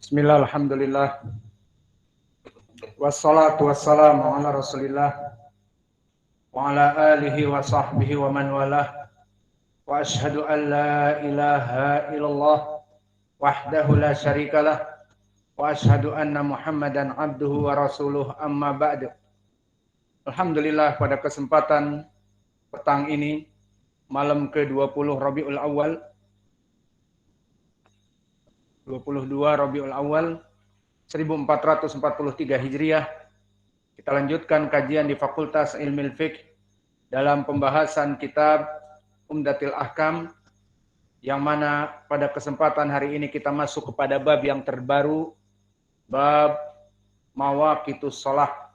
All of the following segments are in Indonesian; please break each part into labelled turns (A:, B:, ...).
A: Bismillah, alhamdulillah. Wassalatu wassalamu ala rasulillah wa ala alihi wa sahbihi wa man walah. Wa ashhadu an la ilaha illallah wahdahu la syarikalah wa ashhadu anna Muhammadan abduhu wa rasuluh, amma ba'du. Alhamdulillah, pada kesempatan petang ini, malam ke-20 Rabiul Awal, 22 Rabiul Awal 1443 Hijriah, kita lanjutkan kajian di Fakultas Ilmu Fiqh dalam pembahasan kitab Umdatul Ahkam, yang mana pada kesempatan hari ini kita masuk kepada bab yang terbaru, bab mawaqitus shalah.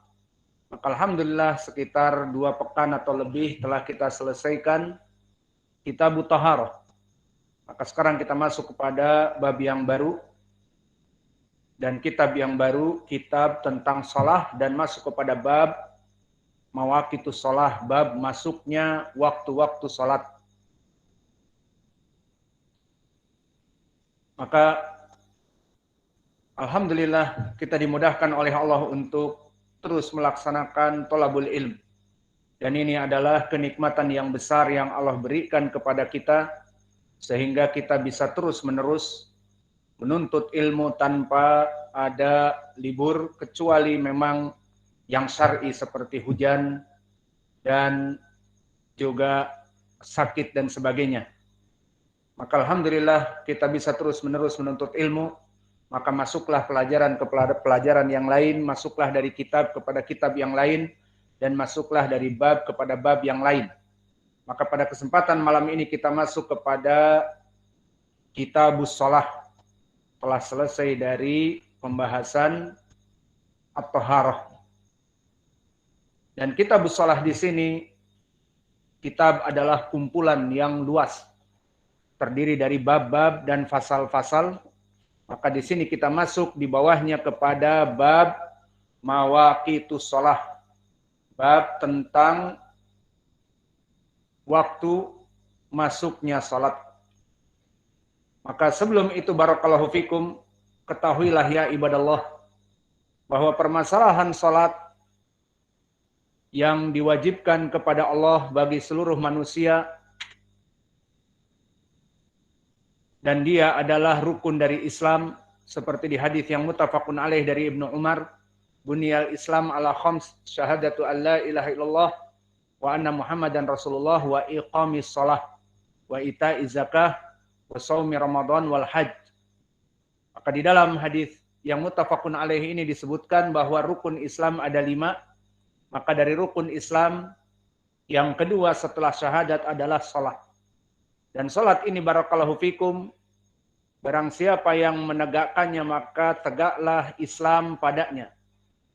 A: Maka alhamdulillah sekitar 2 pekan atau lebih telah kita selesaikan kitab Taharah. Maka sekarang kita masuk kepada bab yang baru, dan kitab yang baru, kitab tentang shalah, dan masuk kepada bab mawaqitus shalah, bab masuknya waktu-waktu salat. Maka alhamdulillah kita dimudahkan oleh Allah untuk terus melaksanakan thalabul ilm. Dan ini adalah kenikmatan yang besar yang Allah berikan kepada kita, sehingga kita bisa terus-menerus menuntut ilmu tanpa ada libur, kecuali memang yang syar'i seperti hujan dan juga sakit dan sebagainya. Maka alhamdulillah kita bisa terus-menerus menuntut ilmu. Maka masuklah pelajaran kepada pelajaran yang lain, masuklah dari kitab kepada kitab yang lain, dan masuklah dari bab kepada bab yang lain. Maka pada kesempatan malam ini kita masuk kepada Kitabus Shalah. Telah selesai dari pembahasan At-Taharah. Dan Kitabus Shalah di sini, kitab adalah kumpulan yang luas, terdiri dari bab-bab dan fasal-fasal. Maka di sini kita masuk di bawahnya kepada bab mawaqitus shalah, bab tentang waktu masuknya salat. Maka sebelum itu barakallahu fikum, ketahuilah ya ibadallah, bahwa permasalahan salat yang diwajibkan kepada Allah bagi seluruh manusia, dan dia adalah rukun dari Islam, seperti di hadis yang muttafaqun alaih dari Ibnu Umar, bunyal Islam ala khams, syahadatu an la ilaha illallah wa anna Muhammadan Rasulullah wa iqamis shalah wa ita'iz zakah wa shaumi Ramadan wal hajj. Maka di dalam hadis yang muttafaqun alaih ini disebutkan bahwa rukun Islam ada 5. Maka dari rukun Islam yang kedua setelah syahadat adalah salat. Dan salat ini barakallahu fikum, barang siapa yang menegakkannya maka tegaklah Islam padanya.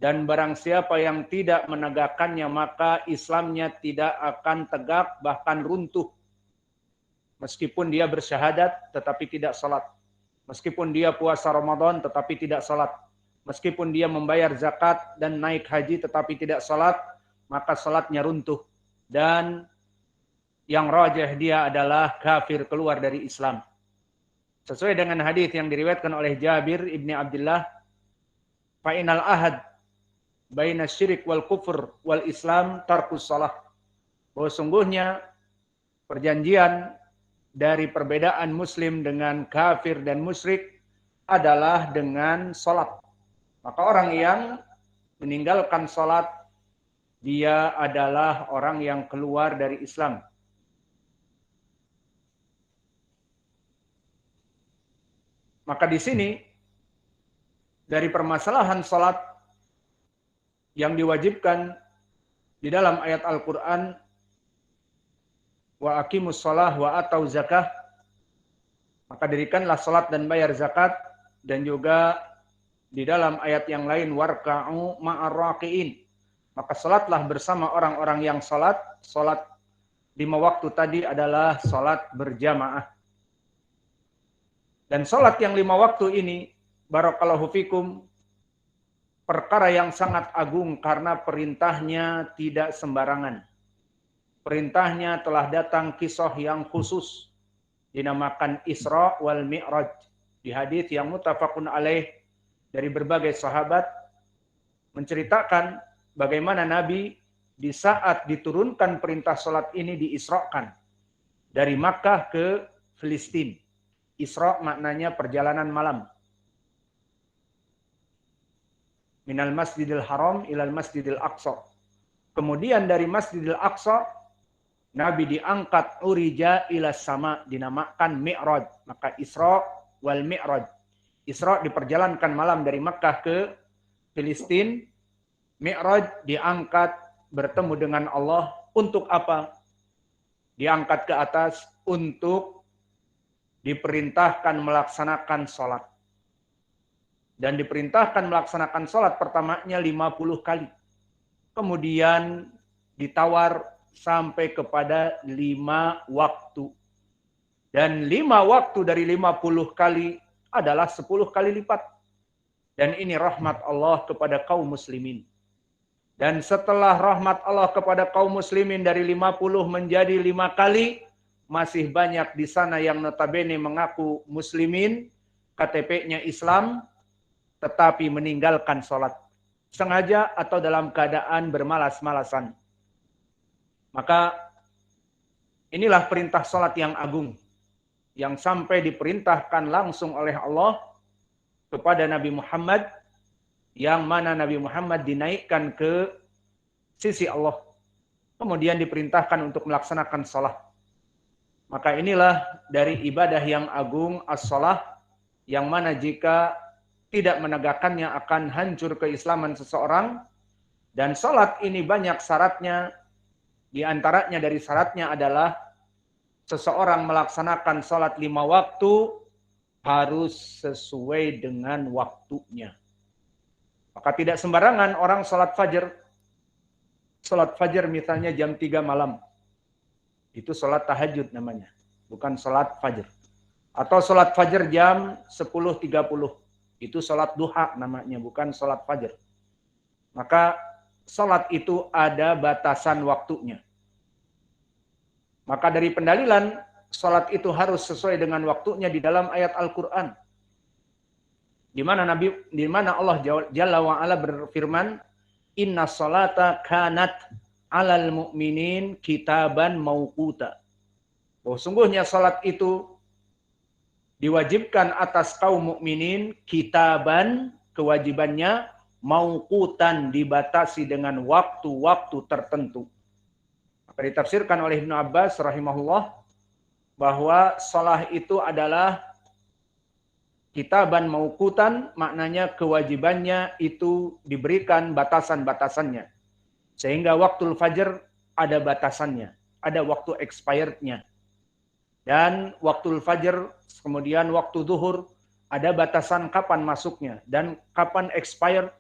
A: Dan barang siapa yang tidak menegakkannya maka Islamnya tidak akan tegak, bahkan runtuh. Meskipun dia bersyahadat tetapi tidak salat. Meskipun dia puasa Ramadan tetapi tidak salat. Meskipun dia membayar zakat dan naik haji tetapi tidak salat, maka salatnya runtuh. Dan yang rajih dia adalah kafir, keluar dari Islam. Sesuai dengan hadis yang diriwayatkan oleh Jabir ibni Abdullah, fa'inal ahad baina syirik wal kufur wal Islam tarkus salah. Bahwa sungguhnya perjanjian dari perbedaan muslim dengan kafir dan musyrik adalah dengan salat. Maka orang yang meninggalkan salat, dia adalah orang yang keluar dari Islam. Maka di sini dari permasalahan salat yang diwajibkan di dalam ayat Al-Qur'an, wa aqimus shalah wa atau zakah, maka dirikanlah salat dan bayar zakat, dan juga di dalam ayat yang lain warka'u ma'ar raqiin, maka salatlah bersama orang-orang yang salat. Salat 5 waktu tadi adalah salat berjamaah. Dan salat yang 5 waktu ini, barakallahu fikum, perkara yang sangat agung karena perintahnya tidak sembarangan. Perintahnya telah datang kisah yang khusus, dinamakan Isra wal Mi'raj. Di hadis yang muttafaqun alaih dari berbagai sahabat menceritakan bagaimana Nabi di saat diturunkan perintah sholat ini diisrakan dari Makkah ke Filistin. Isra maknanya perjalanan malam. Minal Masjidil Haram ilal Masjidil Aqsa. Kemudian dari Masjidil Aqsa Nabi diangkat urija ila sama, dinamakan Mi'raj. Maka Isra wal Mi'raj. Isra diperjalankan malam dari Makkah ke Filistin. Mi'raj diangkat bertemu dengan Allah untuk apa? Diangkat ke atas untuk diperintahkan melaksanakan sholat. Dan diperintahkan melaksanakan sholat pertamanya 50 kali. Kemudian ditawar sampai kepada 5 waktu. Dan 5 waktu dari 50 kali adalah 10 kali lipat. Dan ini rahmat Allah kepada kaum muslimin. Dan setelah rahmat Allah kepada kaum muslimin dari 50 menjadi 5 kali, masih banyak di sana yang notabene mengaku muslimin, KTP-nya Islam, tetapi meninggalkan sholat. Sengaja atau dalam keadaan bermalas-malasan. Maka inilah perintah sholat yang agung. Yang sampai diperintahkan langsung oleh Allah kepada Nabi Muhammad, yang mana Nabi Muhammad dinaikkan ke sisi Allah. Kemudian diperintahkan untuk melaksanakan sholat. Maka inilah dari ibadah yang agung as-sholat, yang mana jika tidak menegakkannya akan hancur keislaman seseorang. Dan sholat ini banyak syaratnya. Di antaranya dari syaratnya adalah seseorang melaksanakan sholat 5 waktu harus sesuai dengan waktunya. Maka tidak sembarangan orang sholat fajar. Sholat fajar misalnya jam 3 malam. Itu sholat tahajud namanya. Bukan sholat fajar. Atau sholat fajar jam 10.30. Itu sholat duha namanya. Bukan sholat fajar. Maka sholat itu ada batasan waktunya. Maka dari pendalilan, sholat itu harus sesuai dengan waktunya di dalam ayat Al-Quran. Di mana Allah Jalla wa'ala berfirman, Inna sholata kanat alal mu'minin kitaban mauquta. Bahwa sungguhnya sholat itu diwajibkan atas kaum mukminin, kitaban, kewajibannya, mauqutan, dibatasi dengan waktu-waktu tertentu. Maka ditafsirkan oleh Ibnu Abbas rahimahullah bahwa sholat itu adalah kitaban mauqutan, maknanya kewajibannya itu diberikan batasan-batasannya. Sehingga waktu fajar ada batasannya, ada waktu expirednya. Dan waktu fajar, kemudian waktu zuhur, ada batasan kapan masuknya dan kapan expired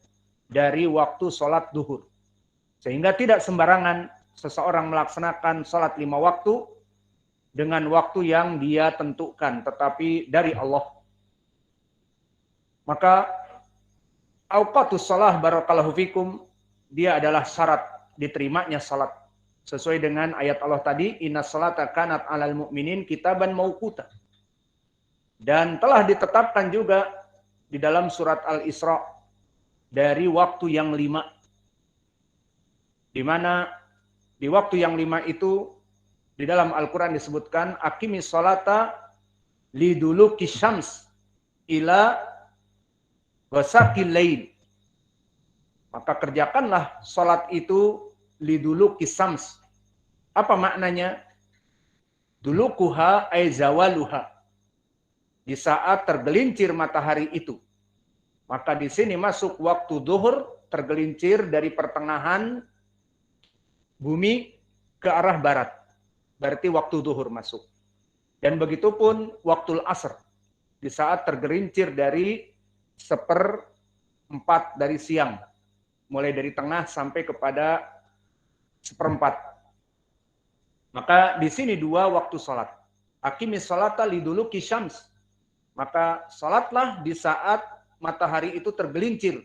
A: dari waktu sholat zuhur. Sehingga tidak sembarangan seseorang melaksanakan sholat 5 waktu dengan waktu yang dia tentukan, tetapi dari Allah. Maka auqatus shalah barakallahu fikum, dia adalah syarat diterimanya salat. Sesuai dengan ayat Allah tadi, inna sholata kanat alal mu'minin kitaban mauquta. Dan telah ditetapkan juga di dalam surat Al-Isra dari waktu yang 5. Di mana di waktu yang 5 itu di dalam Al-Quran disebutkan aqimis sholata liduluki syams ila wasaqil lail. Maka kerjakanlah sholat itu liduluki syams. Apa maknanya? Dulukuha ay zawaluha. Di saat tergelincir matahari itu. Maka di sini masuk waktu zuhur, tergelincir dari pertengahan bumi ke arah barat. Berarti waktu zuhur masuk. Dan begitu pun waktu asr. Di saat tergelincir dari 1/4 dari siang. Mulai dari tengah sampai kepada 1/4. Maka di sini 2 waktu sholat. Aqimis sholata liduluki syams. Maka sholatlah di saat matahari itu tergelincir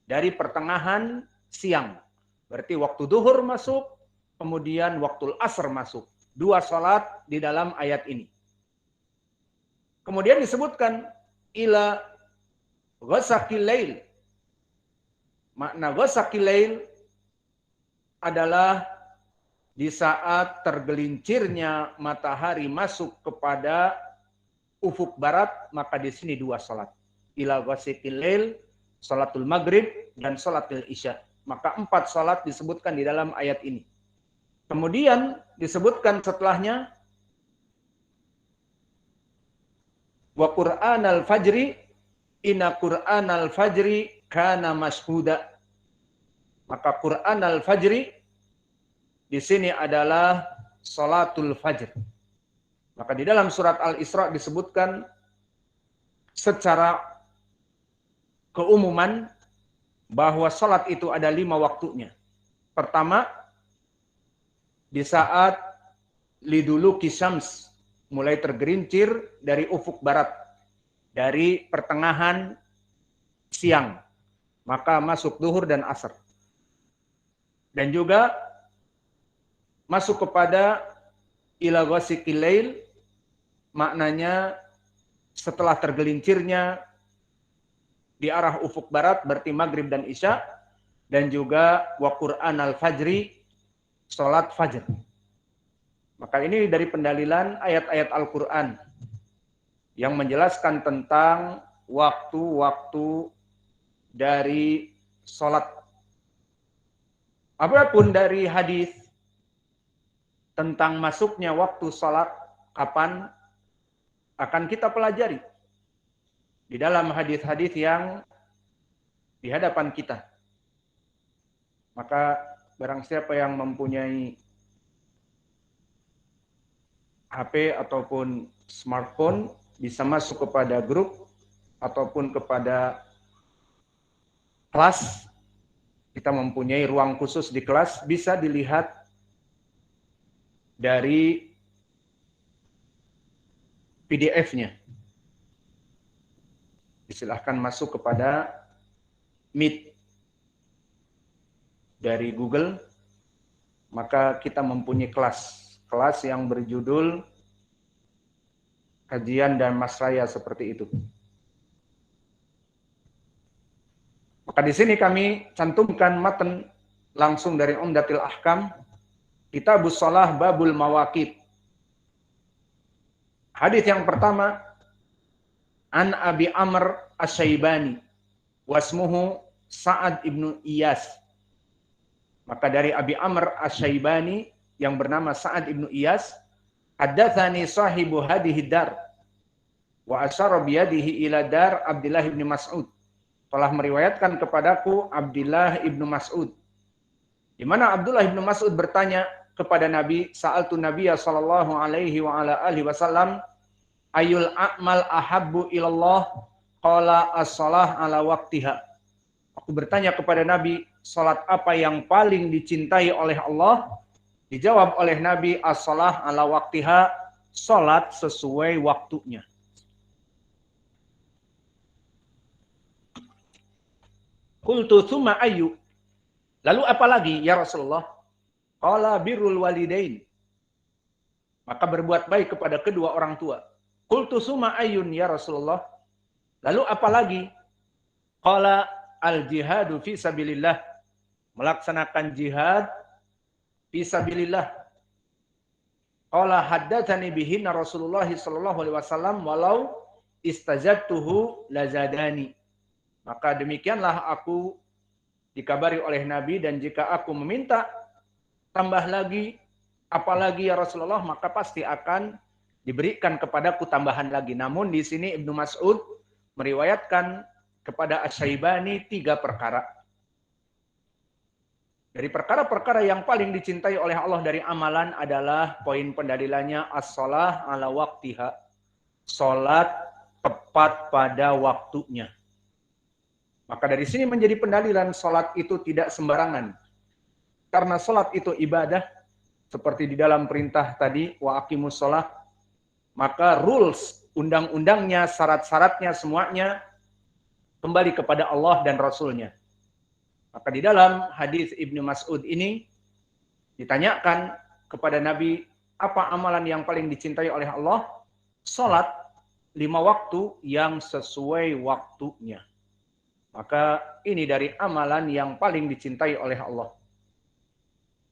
A: dari pertengahan siang. Berarti waktu zuhur masuk, kemudian waktu asr masuk. 2 sholat di dalam ayat ini. Kemudian disebutkan ila Ghasaqil lail. Makna ghasaqil lail adalah di saat tergelincirnya matahari masuk kepada ufuk barat, maka di sini 2 salat. Ila ghasaqil lail, salatul maghrib dan salatul isya. Maka 4 salat disebutkan di dalam ayat ini. Kemudian disebutkan setelahnya wa Qur'anal fajri inna Qur'anal fajri kana mashhuda. Maka Qur'anal fajri di sini adalah salatul fajr. Maka di dalam surat Al-Isra disebutkan secara keumuman bahwa salat itu ada 5 waktunya. Pertama, di saat liduluki syams, mulai tergelincir dari ufuk barat, dari pertengahan siang, maka masuk duhur dan asar. Dan juga masuk kepada ila ghasaqil lail, maknanya setelah tergelincirnya di arah ufuk barat, berarti maghrib dan isya, dan juga wa Qur'anal fajri, salat fajr. Maka ini dari pendalilan ayat-ayat Al-Quran yang menjelaskan tentang waktu-waktu dari salat. Apapun dari hadis tentang masuknya waktu salat kapan akan kita pelajari di dalam hadis-hadis yang di hadapan kita. Maka barang siapa yang mempunyai HP ataupun smartphone bisa masuk kepada grup ataupun kepada kelas. Kita mempunyai ruang khusus di kelas, bisa dilihat dari PDF-nya. Silahkan masuk kepada Meet dari Google, maka kita mempunyai kelas yang berjudul kajian dan masraya seperti itu. Maka di sini kami cantumkan matan langsung dari Umdatul Ahkam, Kitabus Shalah Babul Mawaqit. Hadis yang pertama, An Abi Amr Asy-Syaibani wasmuhu Sa'ad ibnu Iyas. Maka dari Abi Amr Asy-Syaibani yang bernama Sa'ad ibnu Iyas, haddatsani sahibu hadhihi dar wa asyara biyadihi ila dar Abdullah ibn Mas'ud. Telah meriwayatkan kepadaku Abdullah ibn Mas'ud. Di mana Abdullah ibn Mas'ud bertanya kepada Nabi, sa'altu Nabiyya sallallahu alaihi wa ala alihi wasallam, ayul a'mal ahabbu ilallah? Qala as-shalah ala waqtiha. Aku bertanya kepada Nabi, salat apa yang paling dicintai oleh Allah? Dijawab oleh Nabi, as-shalah ala waqtiha, salat sesuai waktunya. Qultu tsumma ayyu? Lalu apa lagi ya Rasulullah? Qala birrul walidain. Maka berbuat baik kepada kedua orang tua. Qultu tsumma ayyun ya Rasulullah? Lalu apa lagi? Qala al-jihadu fi sabilillah. Melaksanakan jihad fi sabilillah. Qala haddatsani bihinna Rasulullah sallallahu alaihi wasallam walau istajabtuhu lazadani. Maka demikianlah aku dikabari oleh Nabi, dan jika aku meminta tambah lagi, apalagi ya Rasulullah, maka pasti akan diberikan kepadaku tambahan lagi. Namun di sini Ibnu Mas'ud meriwayatkan kepada Asy-Syaibani 3 perkara. Dari perkara-perkara yang paling dicintai oleh Allah dari amalan adalah poin pendalilannya as-shalah ala waqtiha. Salat tepat pada waktunya. Maka dari sini menjadi pendalilan salat itu tidak sembarangan. Karena salat itu ibadah, seperti di dalam perintah tadi, wa aqimus shalah, maka rules, undang-undangnya, syarat-syaratnya, semuanya kembali kepada Allah dan Rasulnya. Maka di dalam hadis Ibnu Mas'ud ini ditanyakan kepada Nabi, apa amalan yang paling dicintai oleh Allah? Salat 5 waktu yang sesuai waktunya. Maka ini dari amalan yang paling dicintai oleh Allah.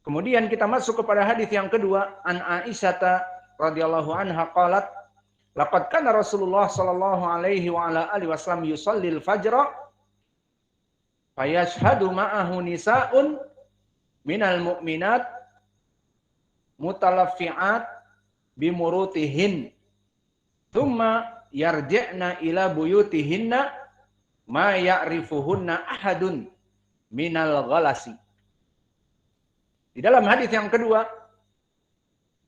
A: Kemudian kita masuk kepada hadis yang kedua, an Aisyah radhiyallahu anha qalat, laqad kana Rasulullah sallallahu alaihi wa ala alihi wasallam yusallil fajra fayashhadu ma'ahu nisa'un minal mu'minat mutalaffi'at bimurutihin thumma yarji'na ila buyutihinna ma ya'rifuhunna ahadun minal ghalasi. Di dalam hadis yang kedua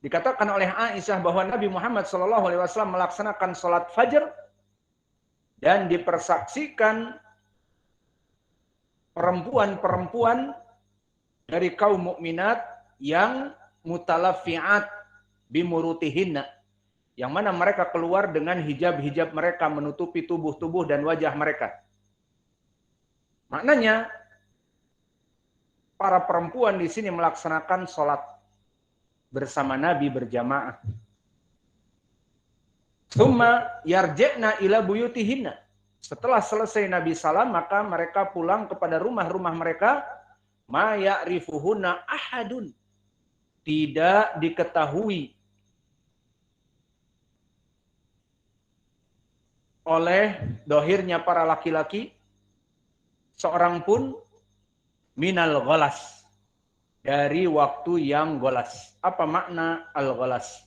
A: dikatakan oleh Aisyah bahwa Nabi Muhammad SAW melaksanakan sholat fajar dan dipersaksikan perempuan-perempuan dari kaum mukminat yang mutalaffi'at bimurutihinna, yang mana mereka keluar dengan hijab-hijab mereka menutupi tubuh-tubuh dan wajah mereka. Maknanya para perempuan di sini melaksanakan sholat bersama Nabi berjamaah. Tsumma yarji'na ila buyutihinna. Setelah selesai Nabi salam, maka mereka pulang kepada rumah-rumah mereka. Ma ya'rifuhunna ahadun. Tidak diketahui oleh dohirnya para laki-laki seorang pun minal ghalas, dari waktu yang golas. Apa makna al-ghalas?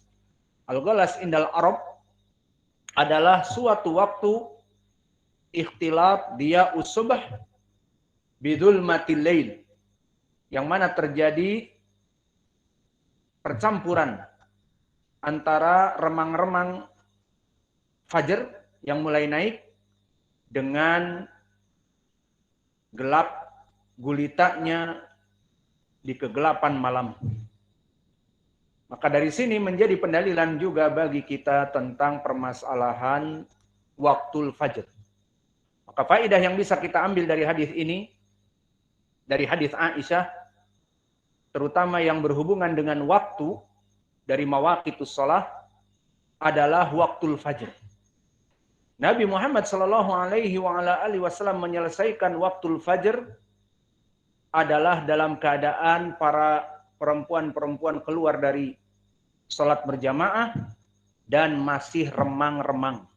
A: Al-ghalas indal Arab adalah suatu waktu ikhtilat dia usubah bidul matilail, yang mana terjadi percampuran antara remang-remang fajar yang mulai naik dengan gelap gulitanya di kegelapan malam. Maka dari sini menjadi pendalilan juga bagi kita tentang permasalahan waktul fajr. Maka faedah yang bisa kita ambil dari hadis ini, dari hadis Aisyah, terutama yang berhubungan dengan waktu dari mawaqitus shalah, adalah waktul fajr. Nabi Muhammad SAW menyelesaikan waktul fajr adalah dalam keadaan para perempuan-perempuan keluar dari sholat berjamaah dan masih remang-remang.